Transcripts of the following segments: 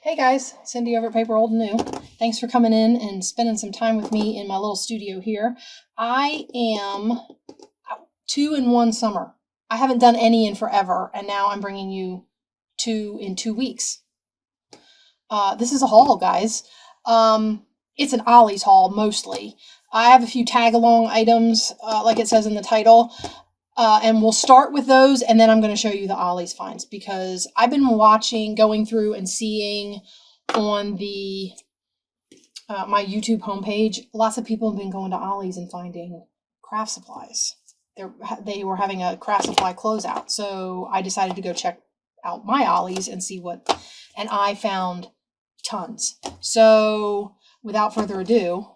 Hey guys, Cindy over at paper.old.new. Thanks for coming in and spending some time with me in my little studio here. I am 2 in 1 summer. I haven't done any in forever, and now I'm bringing you 2 in 2 weeks. This is a haul, guys. It's an Ollie's haul, mostly. I have a few tag-along items, like it says in the title. And we'll start with those, and then I'm going to show you the Ollie's finds, because I've been going through and seeing on the my YouTube homepage, lots of people have been going to Ollie's and finding craft supplies. They were having a craft supply closeout, so I decided to go check out my Ollie's and see what, and I found tons. So without further ado,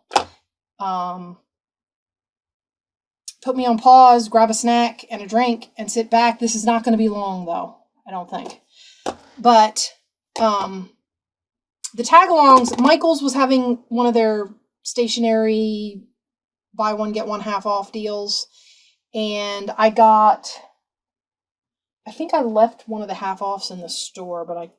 put me on pause, grab a snack and a drink, and sit back. This is not going to be long, though, I don't think. But the tag-alongs, Michael's was having one of their stationery buy one, get one half off deals. And I think I left one of the half-offs in the store, but I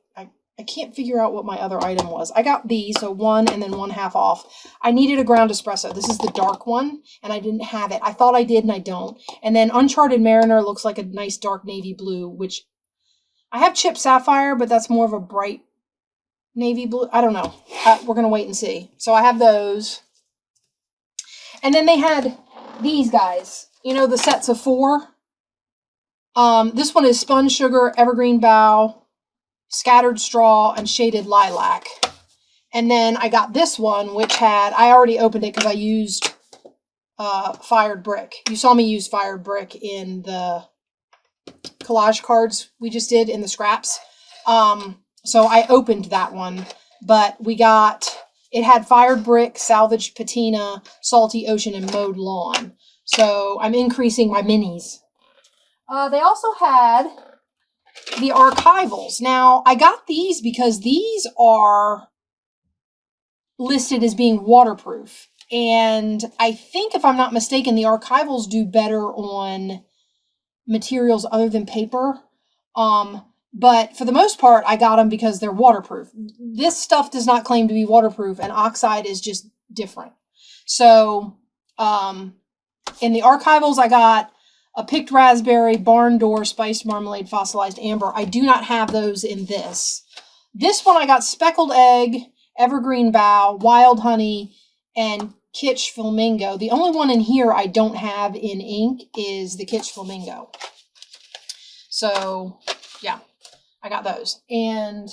can't figure out what my other item was. I got these, so 1 and then 1 half off. I needed a ground espresso. This is the dark one, and I didn't have it. I thought I did, and I don't. And then Uncharted Mariner looks like a nice dark navy blue, which I have Chip Sapphire, but that's more of a bright navy blue. I don't know. We're going to wait and see. So I have those. And then they had these guys. You know, the sets of 4. This one is Spun Sugar, Evergreen Bough, Scattered Straw, and Shaded Lilac. And then I got this one, which I already opened it because I used Fired Brick. You saw me use Fired Brick in the collage cards we just did in the scraps. So I opened that one, but it had Fired Brick, Salvaged Patina, Salty Ocean, and Mowed Lawn. So I'm increasing my minis. They also had the archivals. Now, I got these because these are listed as being waterproof. And I think, if I'm not mistaken, the archivals do better on materials other than paper. But for the most part, I got them because they're waterproof. This stuff does not claim to be waterproof, and oxide is just different. So, in the archivals, I got a picked raspberry, barn door, spiced marmalade, fossilized amber. I do not have those in this. This one I got speckled egg, evergreen bough, wild honey, and kitsch flamingo. The only one in here I don't have in ink is the kitsch flamingo. So, yeah, I got those. And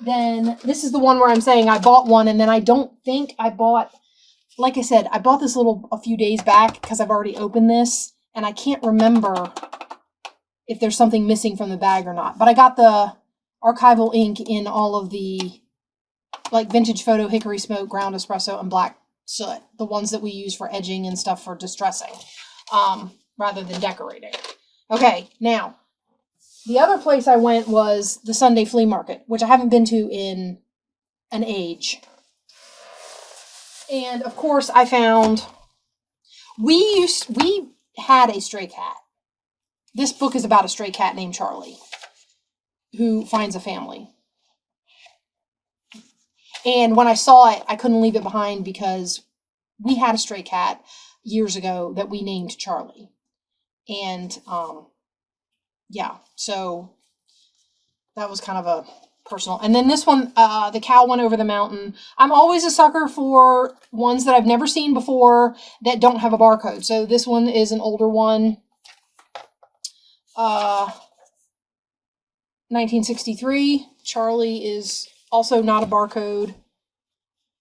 then this is the one where I'm saying I bought one, and then I don't think I bought, like I said, I bought this a few days back because I've already opened this. And I can't remember if there's something missing from the bag or not. But I got the archival ink in all of the, like, Vintage Photo, Hickory Smoke, Ground Espresso, and Black Soot. The ones that we use for edging and stuff for distressing, rather than decorating. Okay, now, the other place I went was the Sunday Flea Market, which I haven't been to in an age. And, of course, I found, we had a stray cat. This book is about a stray cat named Charlie who finds a family. And when I saw it, I couldn't leave it behind because we had a stray cat years ago that we named Charlie. And, yeah, so that was kind of a personal. And then this one, the cow went over the mountain. I'm always a sucker for ones that I've never seen before that don't have a barcode. So this one is an older one. 1963. Charlie is also not a barcode.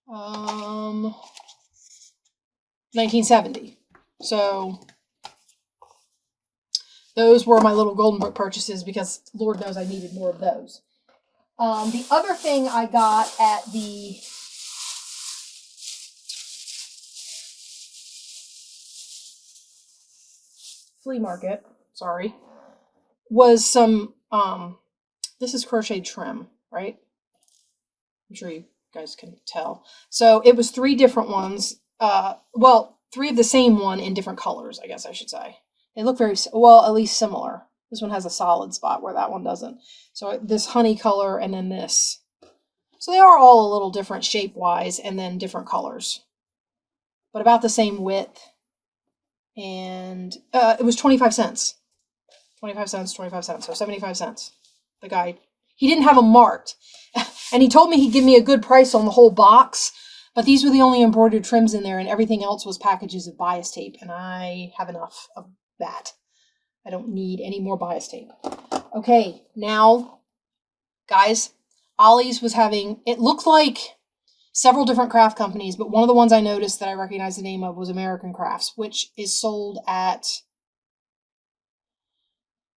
1970. So those were my little Golden Book purchases because Lord knows I needed more of those. The other thing I got at the flea market, was some, this is crochet trim, right? I'm sure you guys can tell. So it was 3 different ones. 3 of the same one in different colors, I guess I should say. They look very, well, at least similar. This one has a solid spot where that one doesn't. So this honey color and then this. So they are all a little different shape-wise and then different colors, but about the same width. And it was 25 cents. 25 cents, 25 cents, so 75 cents. The guy, he didn't have them marked. And he told me he'd give me a good price on the whole box, but these were the only embroidered trims in there, and everything else was packages of bias tape, and I have enough of that. I don't need any more bias tape. Okay, now, guys, Ollie's was having, it looked like several different craft companies, but one of the ones I noticed that I recognized the name of was American Crafts, which is sold at,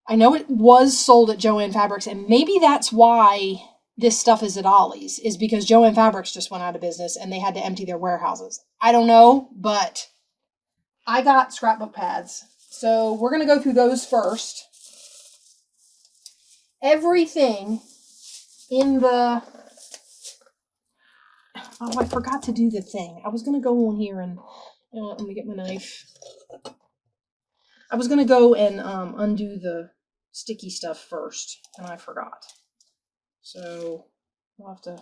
I know it was sold at Joann Fabrics, and maybe that's why this stuff is at Ollie's, is because Joann Fabrics just went out of business and they had to empty their warehouses. I don't know, but I got scrapbook pads. So we're going to go through those first. Everything in the... Oh, I forgot to do the thing. I was going to go on here and... You know what, let me get my knife. I was going to go and undo the sticky stuff first, and I forgot. So you'll have to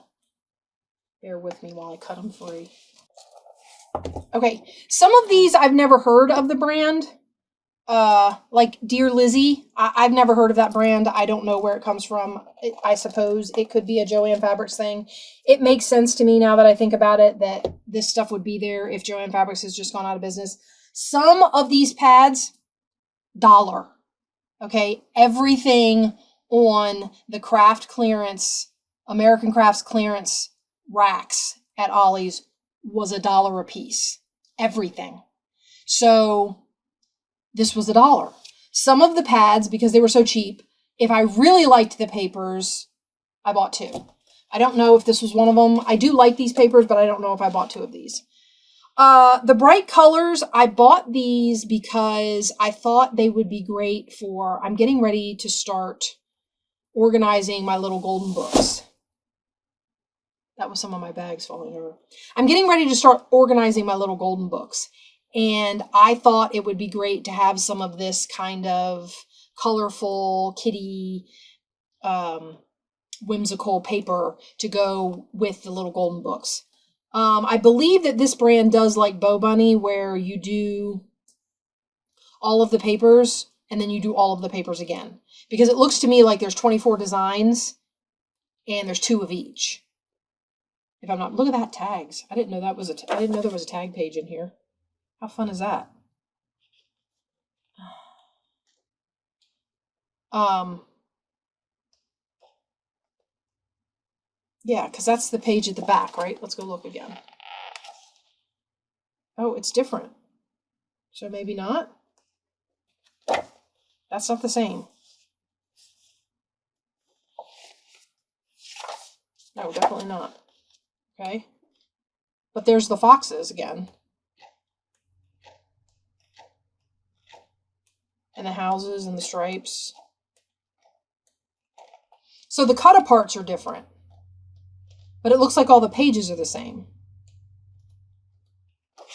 bear with me while I cut them free. Okay, some of these I've never heard of the brand. Like Dear Lizzie, I've never heard of that brand. I don't know where it comes from. I suppose it could be a Joann Fabrics thing. It makes sense to me now that I think about it that this stuff would be there if Joann Fabrics has just gone out of business. Some of these pads, $1. Okay, everything on the craft clearance, American Crafts clearance racks at Ollie's was $1 a piece. Everything. So this was $1. Some of the pads, because they were so cheap, if I really liked the papers, I bought 2. I don't know if this was one of them. I do like these papers, but I don't know if I bought 2 of these. The bright colors, I bought these because I thought they would be great for, I'm getting ready to start organizing my little golden books. That was some of my bags falling over. I'm getting ready to start organizing my little golden books. And I thought it would be great to have some of this kind of colorful, kitty, whimsical paper to go with the little golden books. I believe that this brand does like Bow Bunny, where you do all of the papers and then you do all of the papers again. Because it looks to me like there's 24 designs and there's 2 of each. If I'm not, look at that, tags. I didn't know that was I didn't know there was a tag page in here. How fun is that? Yeah, because that's the page at the back, right? Let's go look again. Oh, it's different. So maybe not? That's not the same. No, definitely not. Okay. But there's the foxes again. And the houses and the stripes. So the cut-aparts are different. But it looks like all the pages are the same.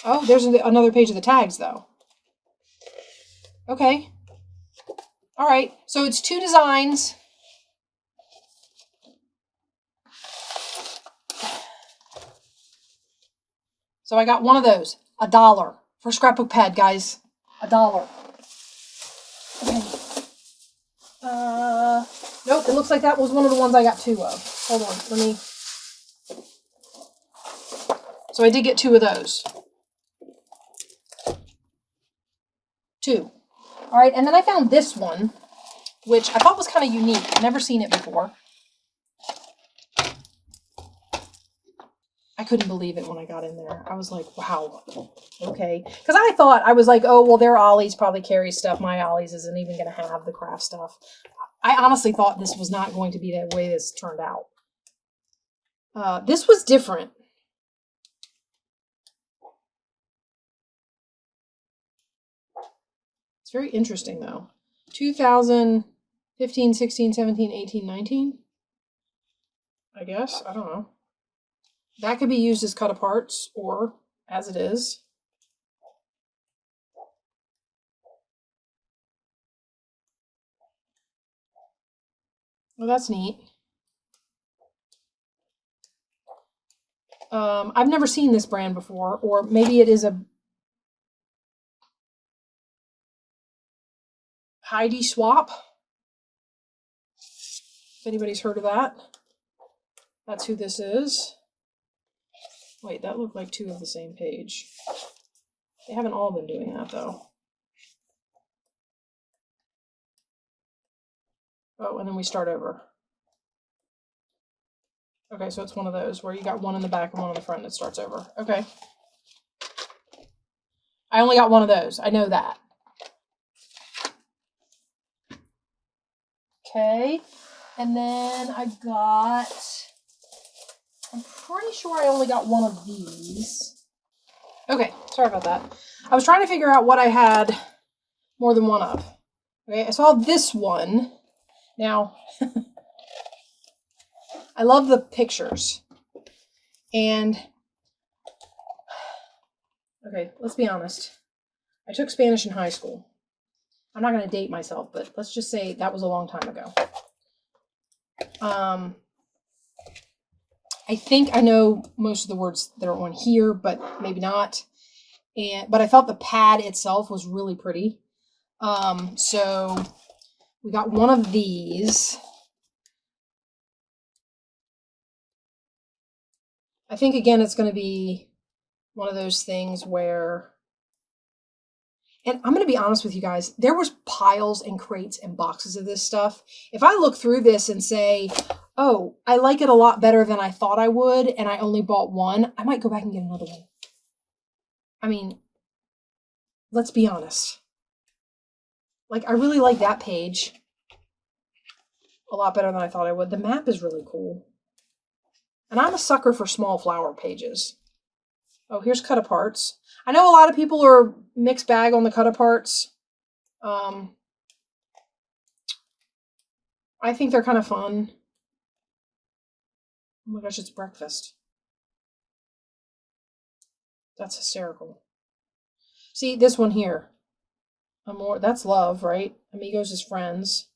Oh, there's another page of the tags, though. Okay. All right. So it's 2 designs. So I got one of those. $1 for a scrapbook pad, guys. $1. Okay. Nope. It looks like that was one of the ones I got 2 of. Hold on. Let me. So I did get 2 of those. 2. All right, and then I found this one, which I thought was kind of unique. I've never seen it before. I couldn't believe it when I got in there. I was like, wow, okay. Because I thought, I was like, oh, well, their Ollie's probably carries stuff. My Ollie's isn't even going to have the craft stuff. I honestly thought this was not going to be the way this turned out. This was different. It's very interesting, though. 2015, 16, 17, 18, 19? I guess. I don't know. That could be used as cut-aparts or as it is. Well, that's neat. I've never seen this brand before, or maybe it is a Heidi Swap. If anybody's heard of that, that's who this is. Wait, that looked like two of the same page. They haven't all been doing that, though. Oh, and then we start over. Okay, so it's one of those where you got one in the back and one in the front and it starts over. Okay. I only got one of those. I know that. Okay. And then I got, I'm pretty sure I only got one of these. Okay, sorry about that. I was trying to figure out what I had more than one of. Okay, I saw this one. Now, I love the pictures. And, okay, let's be honest. I took Spanish in high school. I'm not going to date myself, but let's just say that was a long time ago. I think I know most of the words that are on here, but maybe not. But I felt the pad itself was really pretty. So we got one of these. I think, again, it's going to be one of those things where, and I'm going to be honest with you guys, there was piles and crates and boxes of this stuff. If I look through this and say, oh, I like it a lot better than I thought I would, and I only bought one, I might go back and get another one. I mean, let's be honest. Like, I really like that page a lot better than I thought I would. The map is really cool. And I'm a sucker for small flower pages. Oh, here's cut aparts. I know a lot of people are mixed bag on the cut aparts. I think they're kind of fun. Oh my gosh, it's breakfast. That's hysterical. See, this one here. Amor, that's love, right? Amigos is friends.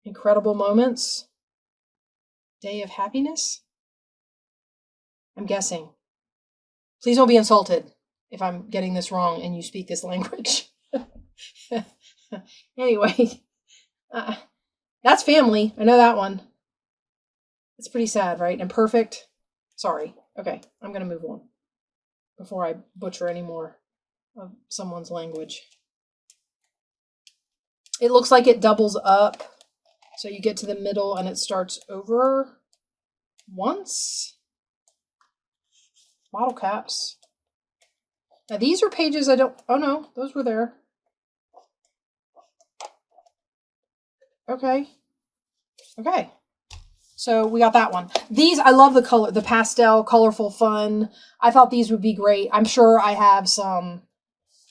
Incredible moments. Day of happiness? I'm guessing. Please don't be insulted if I'm getting this wrong and you speak this language. Anyway, that's family. I know that one. It's pretty sad, right? And perfect. Sorry. Okay, I'm going to move on before I butcher any more of someone's language. It looks like it doubles up. So you get to the middle and it starts over once. Bottle caps. Now these are pages I don't, oh no, those were there. Okay. Okay. So we got that one. These, I love the color, the pastel, colorful, fun. I thought these would be great. I'm sure I have some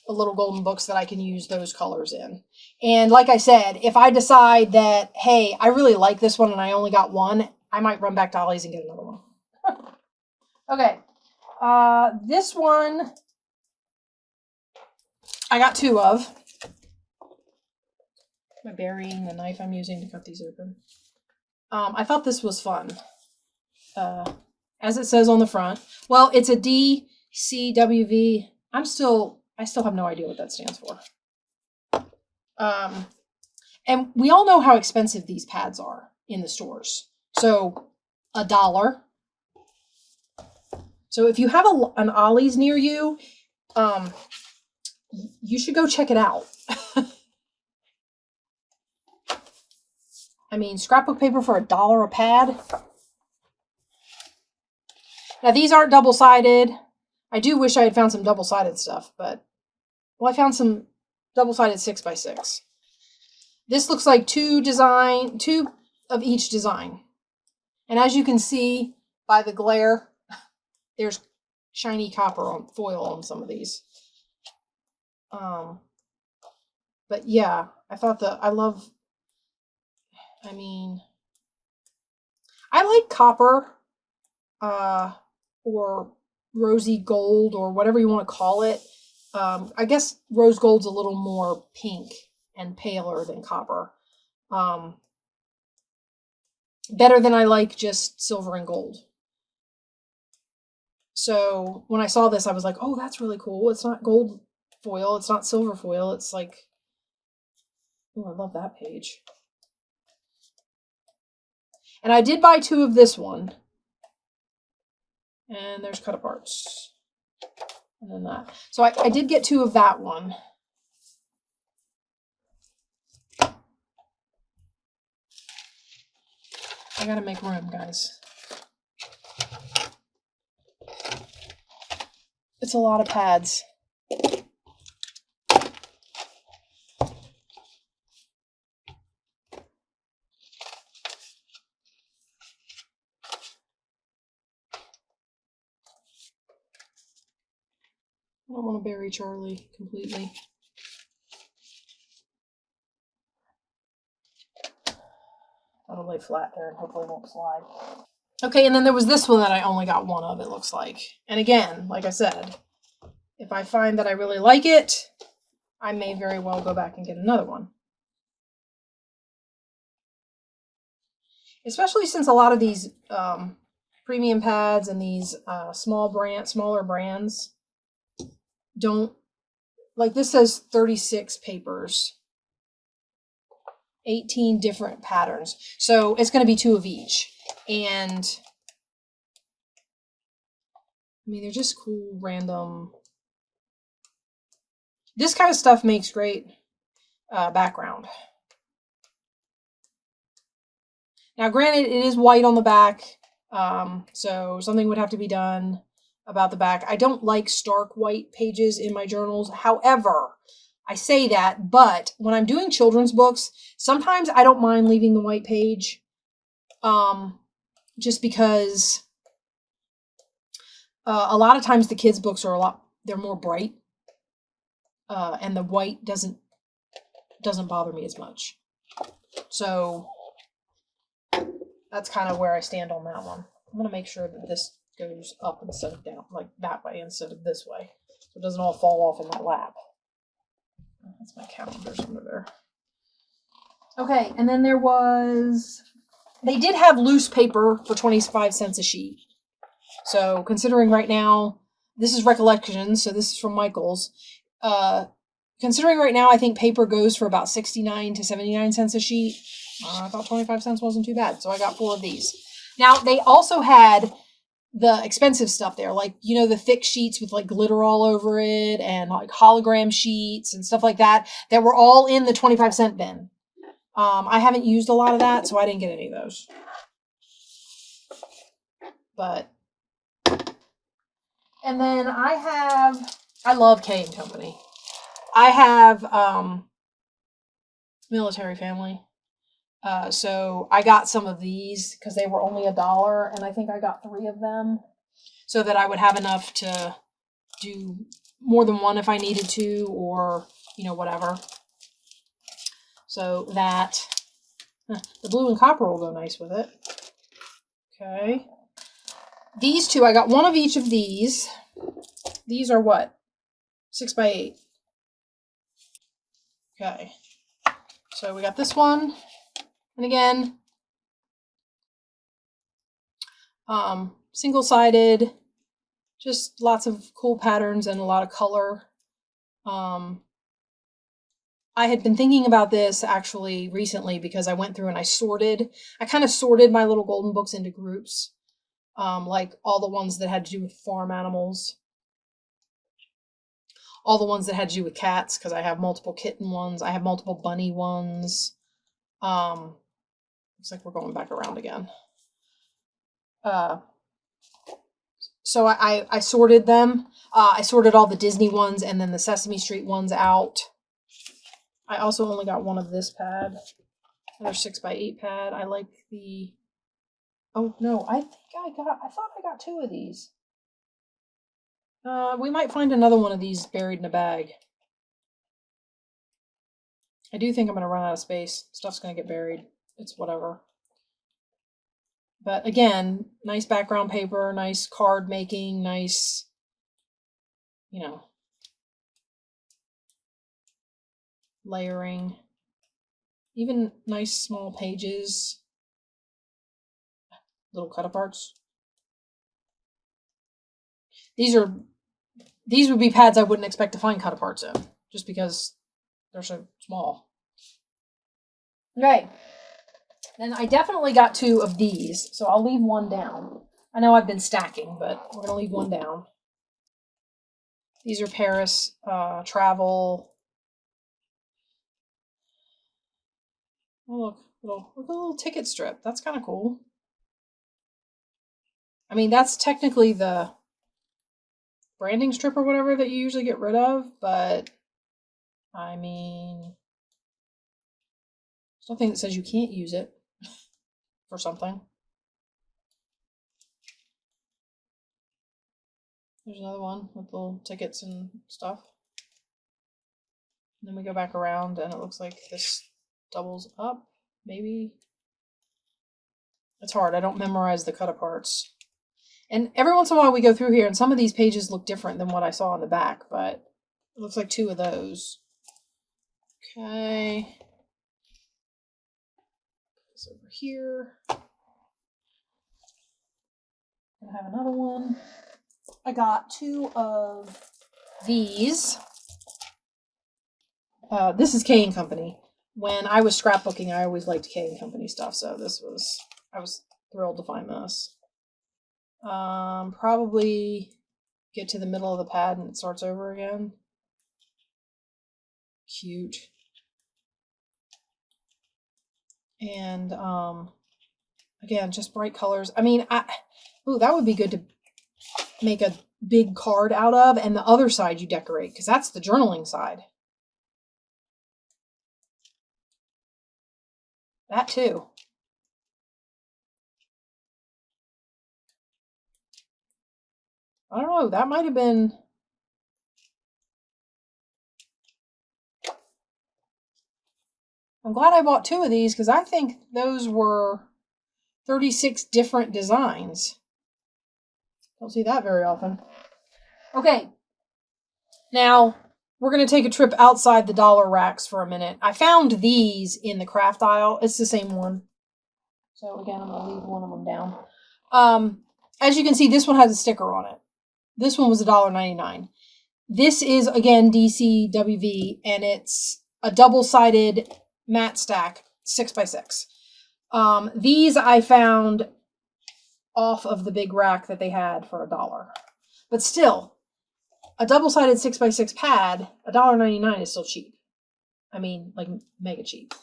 little golden books that I can use those colors in. And like I said, if I decide that, hey, I really like this one and I only got one, I might run back to Ollie's and get another one. Okay. This one I got two of. Am I burying the knife I'm using to cut these open? I thought this was fun. As it says on the front. Well, it's a DCWV. I still have no idea what that stands for. And we all know how expensive these pads are in the stores. So $1. So if you have an Ollie's near you, you should go check it out. I mean, scrapbook paper for $1 a pad. Now these aren't double-sided. I do wish I had found some double-sided stuff, but well, I found some double-sided 6x6. This looks like two of each design. And as you can see by the glare, there's shiny copper on foil on some of these. But yeah, I thought I like copper, or rosy gold, or whatever you want to call it. I guess rose gold's a little more pink and paler than copper. Better than I like just silver and gold. So when I saw this, I was like, oh, that's really cool. It's not gold foil. It's not silver foil. It's like, oh, I love that page. And I did buy 2 of this one. And there's cut aparts. And then that. So I did get 2 of that one. I gotta make room, guys. It's a lot of pads. I don't want to bury Charlie completely. That'll lay flat there and hopefully won't slide. Okay, and then there was this one that I only got 1 of, it looks like. And again, like I said, if I find that I really like it, I may very well go back and get another one. Especially since a lot of these premium pads and these smaller brands don't, like this says 36 papers, 18 different patterns. So it's going to be 2 of each. And I mean, they're just cool, random. This kind of stuff makes great background. Now, granted, it is white on the back, so something would have to be done about the back. I don't like stark white pages in my journals. However, I say that, but when I'm doing children's books, sometimes I don't mind leaving the white page, just because a lot of times the kids' books are they're more bright, and the white doesn't bother me as much. So that's kind of where I stand on that one. I'm going to make sure that this goes up instead of down, like that way instead of this way, so it doesn't all fall off in my lap. That's my calendars under there. Okay, and then they did have loose paper for 25 cents a sheet. So considering right now, this is Recollections, so this is from Michael's. Considering right now, I think paper goes for about 69 to 79 cents a sheet. I thought 25 cents wasn't too bad, so I got 4 of these. Now, they also had the expensive stuff there, like, you know, the thick sheets with like glitter all over it and like hologram sheets and stuff like that were all in the 25 cent bin. I haven't used a lot of that, so I didn't get any of those. But, and then I love K & Company. I have military family. So I got some of these because they were only $1, and I think I got 3 of them so that I would have enough to do more than one if I needed to, or, you know, whatever. So that, the blue and copper will go nice with it. Okay. These 2, I got 1 of each of these. These are what? 6 by 8. Okay. So we got this one. And again, single-sided, just lots of cool patterns and a lot of color. I had been thinking about this actually recently because I went through and I kind of sorted my little golden books into groups, like all the ones that had to do with farm animals, all the ones that had to do with cats, because I have multiple kitten ones, I have multiple bunny ones. Looks like we're going back around again. So I sorted them. I sorted all the Disney ones and then the Sesame Street ones out. I also only got 1 of this pad. Another 6 by 8 pad. I like the... Oh, no. I thought I got 2 of these. We might find another one of these buried in a bag. I do think I'm going to run out of space. Stuff's going to get buried. It's whatever. But again, nice background paper, nice card making, nice, you know, layering. Even nice small pages. Little cut aparts. These would be pads I wouldn't expect to find cut aparts in, just because they're so small. Okay. Then I definitely got 2 of these, so I'll leave one down. I know I've been stacking, but we're going to leave one down. These are Paris travel. Oh, look a little ticket strip. That's kind of cool. I mean, that's technically the branding strip or whatever that you usually get rid of, but I mean, there's nothing that says you can't use it for something. There's another one with little tickets and stuff. And then we go back around and it looks like this doubles up, maybe. It's hard. I don't memorize the cut aparts. And every once in a while we go through here and some of these pages look different than what I saw on the back, but it looks like 2 of those. Okay. This over here. I have another one. I got 2 of these. This is K & Company. When I was scrapbooking, I always liked K & Company stuff, so I was thrilled to find this. Probably get to the middle of the pad and it starts over again. Cute. And, again, just bright colors. I mean, ooh, that would be good to make a big card out of, and the other side you decorate, because that's the journaling side. That too. I don't know, that might have been... I'm glad I bought 2 of these, because I think those were 36 different designs. Don't see that very often. Okay. Now, we're going to take a trip outside the dollar racks for a minute. I found these in the craft aisle. It's the same one. So again, I'm going to leave one of them down. As you can see, this one has a sticker on it. This one was $1.99. This is, again, DCWV, and it's a double-sided matte stack, 6x6. These I found off of the big rack that they had for $1. But still, a double-sided 6x6 pad, $1.99 is still cheap. I mean, like, mega cheap.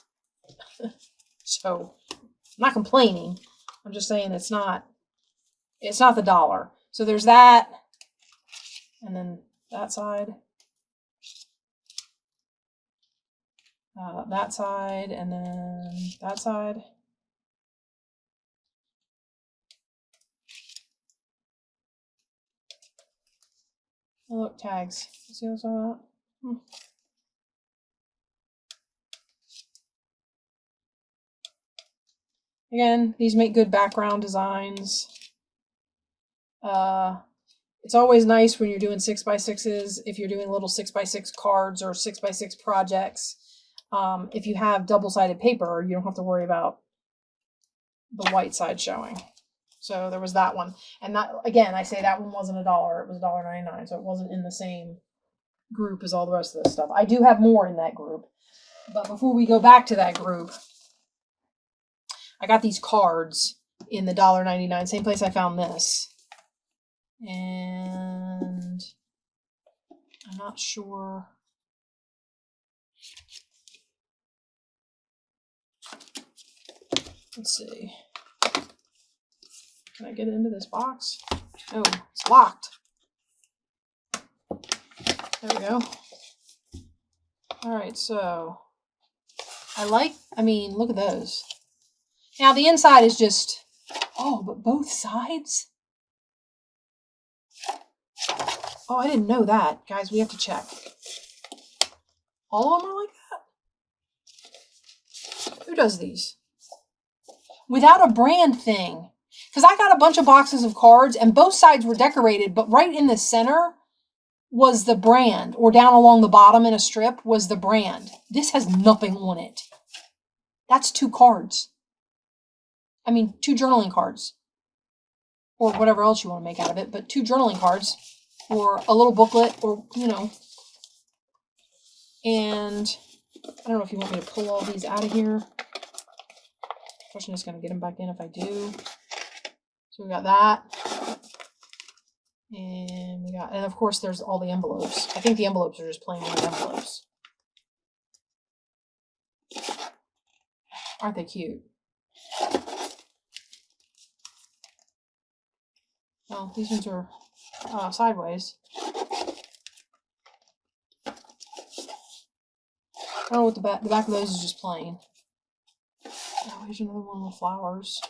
So, I'm not complaining. I'm just saying it's not the dollar. So there's that, and then that side. That side, and then that side. Oh, look, tags. See what's on that? Again, these make good background designs. It's always nice when you're doing 6x6s, if you're doing little 6x6 cards or 6x6 projects. If you have double-sided paper, you don't have to worry about the white side showing. So there was that one. And that, again, I say that one wasn't $1. It was $1.99. So it wasn't in the same group as all the rest of this stuff. I do have more in that group. But before we go back to that group, I got these cards in the $1.99. Same place I found this. And I'm not sure. Let's see. Can I get into this box? Oh, it's locked. There we go. All right, so I mean, look at those. Now the inside is just, oh, but both sides? Oh, I didn't know that. Guys, we have to check. All of them are like that? Who does these? Without a brand thing. Because I got a bunch of boxes of cards and both sides were decorated, but right in the center was the brand, or down along the bottom in a strip was the brand. This has nothing on it. That's 2 cards. I mean, 2 journaling cards. Or whatever else you want to make out of it, but 2 journaling cards. or a little booklet, or, you know. And I don't know if you want me to pull all these out of here. I'm just going to get them back in if I do. So we got that. And we got, and of course there's all the envelopes. I think the envelopes are just plain white envelopes. Aren't they cute? Oh, these ones are sideways. I don't know what the back of those is just plain. Oh, here's another one with flowers.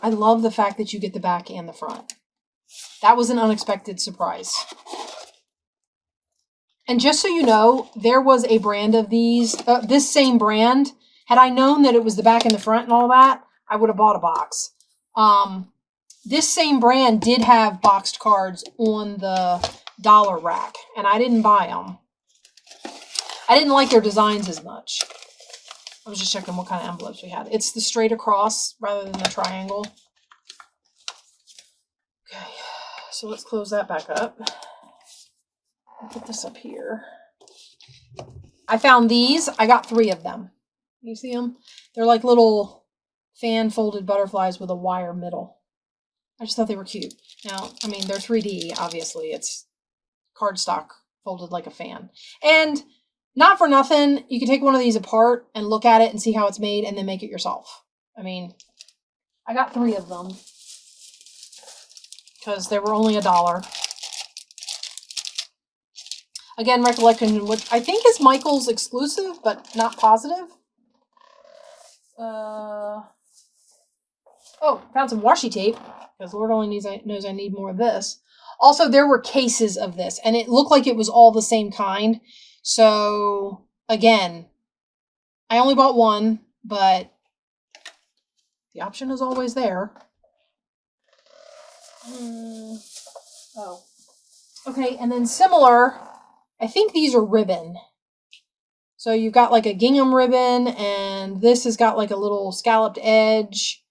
I love the fact that you get the back and the front. That was an unexpected surprise. And just so you know, there was a brand of these, this same brand. Had I known that it was the back and the front and all that, I would have bought a box. This same brand did have boxed cards on the dollar rack, and I didn't buy them. I didn't like their designs as much. I was just checking what kind of envelopes we had. It's the straight across rather than the triangle. Okay, so let's close that back up. I'll put this up here. I found these. I got 3 of them. You see them? They're like little fan folded butterflies with a wire middle. I just thought they were cute. Now, I mean, they're 3D, obviously. It's cardstock folded like a fan. And not for nothing, you can take one of these apart and look at it and see how it's made and then make it yourself. I mean, I got 3 of them because they were only $1. Again, Recollection, which I think is Michael's exclusive, but not positive. Oh, found some washi tape, because Lord only knows I need more of this. Also, there were cases of this, and it looked like it was all the same kind. So, again, I only bought one, but the option is always there. Oh. Okay, and then similar, I think these are ribbon. So you've got like a gingham ribbon, and this has got like a little scalloped edge.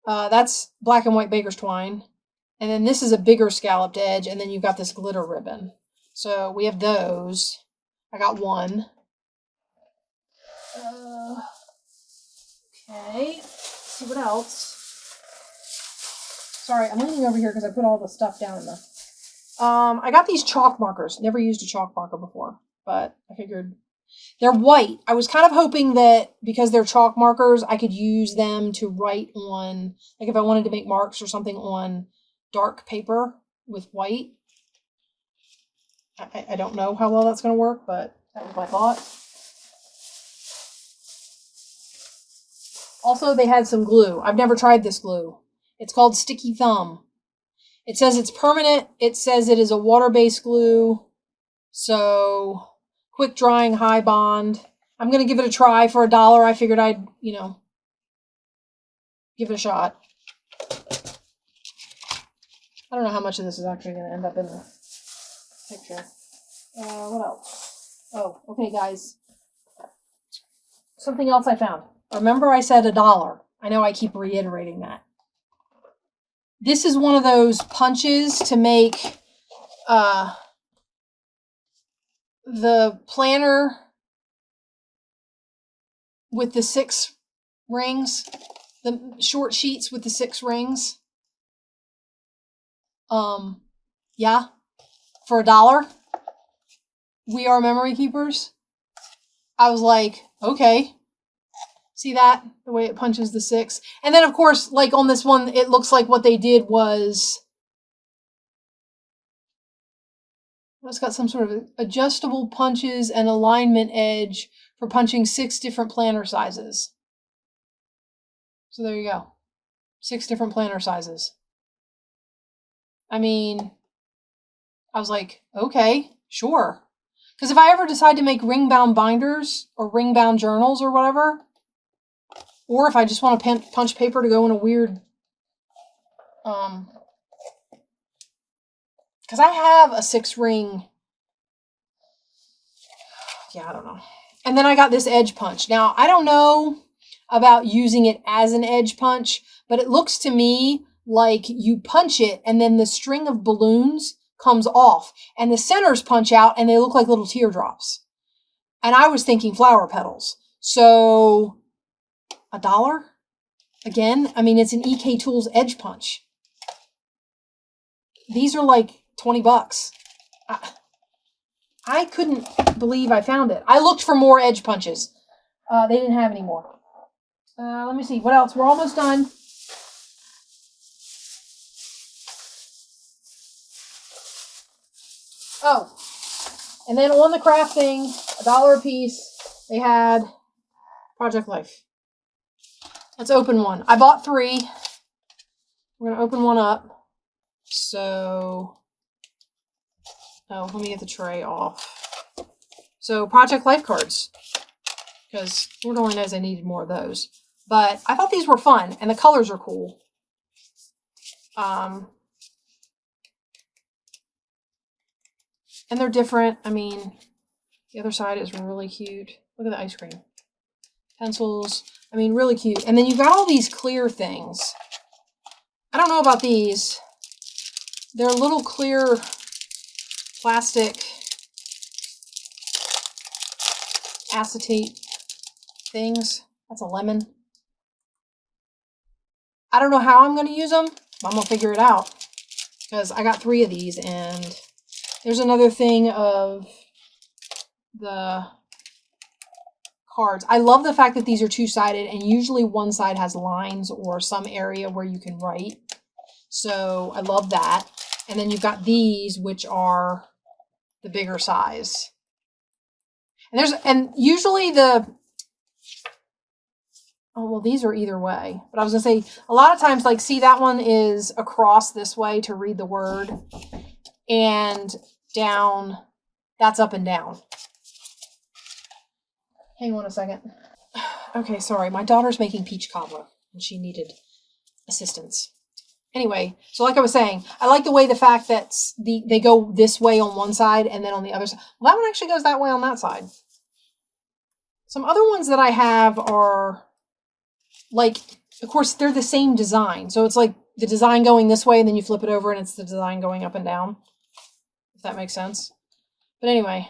That's black and white baker's twine. And then this is a bigger scalloped edge, and then you've got this glitter ribbon. So we have those. I got one. Okay, let's see what else. Sorry, I'm leaning over here because I put all the stuff down in the... I got these chalk markers. Never used a chalk marker before, but I figured... They're white. I was kind of hoping that because they're chalk markers, I could use them to write on, like if I wanted to make marks or something on dark paper with white. I don't know how well that's going to work, but that was my thought. Also, they had some glue. I've never tried this glue. It's called Sticky Thumb. It says it's permanent. It says it is a water-based glue. So... quick drying, high bond. I'm going to give it a try for $1. I figured I'd, give it a shot. I don't know how much of this is actually going to end up in the picture. What else? Oh, okay, guys. Something else I found. Remember I said $1. I know I keep reiterating that. This is one of those punches to make... the planner with the 6 rings, the short sheets with the 6 rings. Yeah, for $1. We are memory keepers. I was like, okay. See that? The way it punches the 6. And then, of course, like on this one, it looks like what they did was... it's got some sort of adjustable punches and alignment edge for punching 6 different planner sizes. So there you go. 6 different planner sizes. I mean, I was like, okay, sure. Because if I ever decide to make ring-bound binders or ring-bound journals or whatever, or if I just want to punch paper to go in a weird... because I have a 6-ring... yeah, I don't know. And then I got this edge punch. Now, I don't know about using it as an edge punch, but it looks to me like you punch it and then the string of balloons comes off and the centers punch out and they look like little teardrops. And I was thinking flower petals. So $1 again. I mean, it's an EK Tools Edge Punch. These are like 20 bucks. I couldn't believe I found it. I looked for more edge punches. They didn't have any more. Let me see. What else? We're almost done. Oh, and then on the craft thing, $1 a piece, they had Project Life. Let's open one. I bought 3. We're going to open one up. So, oh, let me get the tray off. So, Project Life cards. Because Lord only knows I needed more of those. But I thought these were fun, and the colors are cool. And they're different. I mean, the other side is really cute. Look at the ice cream. Pencils. I mean, really cute. And then you've got all these clear things. I don't know about these. They're little clear plastic acetate things. That's a lemon. I don't know how I'm going to use them. But I'm going to figure it out. Because I got 3 of these and there's another thing of the cards. I love the fact that these are 2-sided and usually one side has lines or some area where you can write. So I love that. And then you've got these, which are the bigger size. And usually oh, well, these are either way. But I was going to say, a lot of times, like, see, that one is across this way to read the word. And down, that's up and down. Hang on a second. Okay, sorry. My daughter's making peach cobbler, and she needed assistance. Anyway, so like I was saying, I like the way the fact that they go this way on one side and then on the other side. Well, that one actually goes that way on that side. Some other ones that I have are, like, of course, they're the same design. So it's like the design going this way, and then you flip it over, and it's the design going up and down. If that makes sense. But anyway,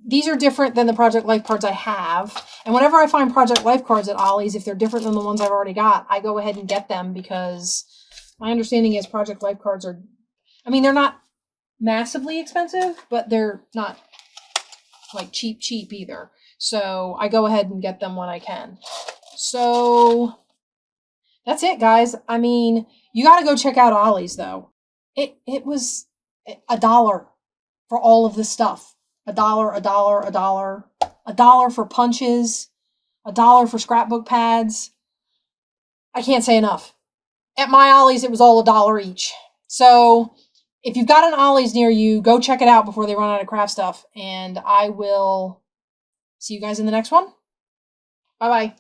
these are different than the Project Life cards I have. And whenever I find Project Life cards at Ollie's, if they're different than the ones I've already got, I go ahead and get them because my understanding is Project Life cards are, I mean, they're not massively expensive, but they're not like cheap either. So I go ahead and get them when I can. So that's it, guys. I mean, you got to go check out Ollie's though. It was $1 for all of this stuff. $1 for punches, $1 for scrapbook pads. I can't say enough. At my Ollie's, it was all $1 each. So if you've got an Ollie's near you, go check it out before they run out of craft stuff. And I will see you guys in the next one. Bye-bye.